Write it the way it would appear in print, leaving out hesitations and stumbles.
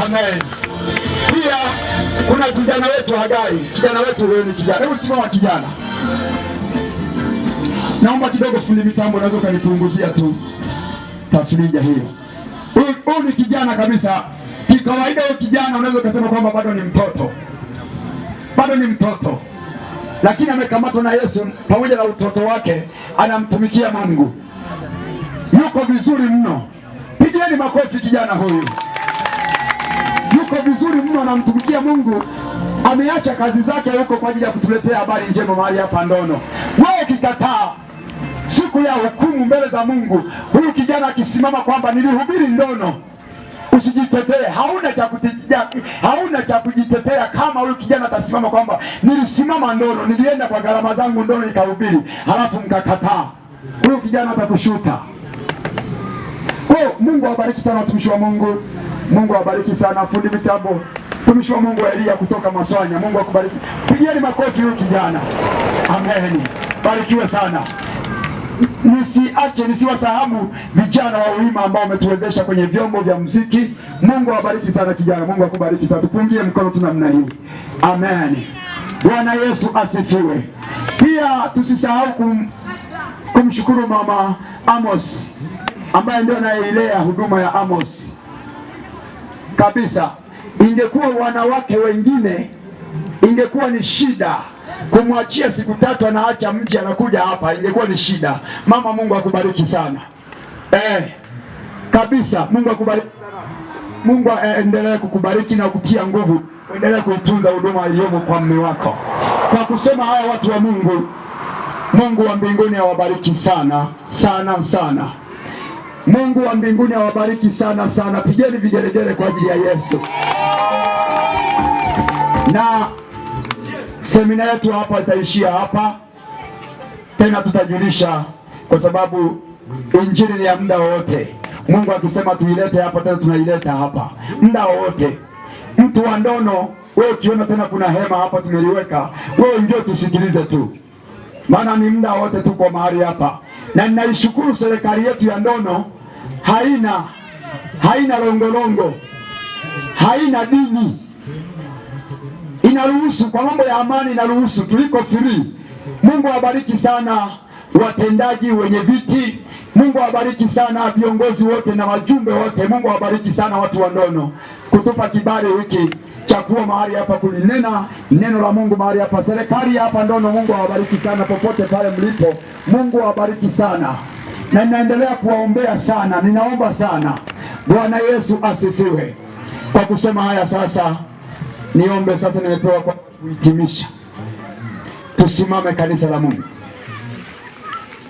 Amen. Pia kuna kijana wetu Hagai, kijana wetu leo ni kijana. Hebu simama kijana. Naomba kidogo fundi mitambo, unaweza kanipunguzia tu tafrija hiyo. Huyu ni kijana kabisa. Kikawaida huyu kijana unaweza kusema kwamba bado ni mtoto. Bado ni mtoto. Lakini amekamatwa na Yesu, pamoja na utoto wake anamtumikia Mungu. Yuko vizuri mno. Pigieni makofi kijana huyu. Yuko vizuri mno, anamtumikia Mungu. Ameacha kazi zake huko kwa ajili ya kutuletea habari njema mahali hapa Ndono. Wewe kikataa siku ya hukumu mbele za Mungu, huyu kijana akisimama kwamba nilihubiri Ndono, usijitetee. Hauna cha kujitetea. Kama huyu kijana atasimama kwamba nilisimama Ndono, nilienda kwa gharama zangu Ndono nikahubiri, halafu mkakataa, huyu kijana atakushuta. Mungu awabariki sana watumishi wa Mungu. Mungu awabariki sana fundi mitambo, mtumishi wa Mungu Elia kutoka Maswanya. Mungu akubariki. Pigieni makofi huyu kijana. Amen. Barikiwe sana. Nisiwasahabu vijana wa Uhima ambao wametuwezesha kwenye vyombo vya muziki. Mungu awabariki sana kijana. Mungu akubariki sana. Tupungie mkono tu namna hii. Amen. Bwana Yesu asifiwe. Pia tusisahau kumshukuru Mama Amos ambaye ndio anayeilea huduma ya Amos. Kabisa. Ingekuwa wanawake wengine ingekuwa ni shida kumwachia siku 3 anaacha mji anakuja hapa, ingekuwa ni shida. Mama, Mungu akubariki sana. Kabisa, Mungu akubariki sana. Mungu endelee kukubariki na kutia nguvu. Endelee kuitunza huduma iliyomo kwa mume wako. Kwa kusema haya watu wa Mungu, Mungu wa mbinguni awabariki sana sana sana. Mungu wa mbinguni awabariki sana sana. Pigeni vigelegele kwa ajili ya Yesu. Na semina yetu hapa itaishia hapa. Tena tutajulisha, kwa sababu injili ni ya muda wote. Mungu akisema tuilete hapa, tena tunaileta hapa muda wote. Mtu wa Ndono, wewe ukiona tena kuna hema hapa tumeliweka, wewe njoo tusikilize tu, maana ni muda wote tuko mahali hapa. Na ninaishukuru serikali yetu ya Ndono, haina longolongo, haina dini, inaruhusu kwa mambo ya amani, inaruhusu, tuliko free. Mungu awabariki sana watendaji, wenye viti. Mungu awabariki sana viongozi wote na wajumbe wote. Mungu awabariki sana watu wa Ndono kutupa kibali hiki cha kuwa mahali hapa kulinena neno la Mungu mahali hapa. Serikali hapa Ndono, Mungu awabariki sana popote pale mlipo. Mungu awabariki sana. Na ninaendelea kuwaombea sana, ninaomba sana. Bwana Yesu asifiwe. Kwa kusema haya sasa, niombe sasa, nimepewa kwa kuhitimisha. Tusimame kanisa la Mungu.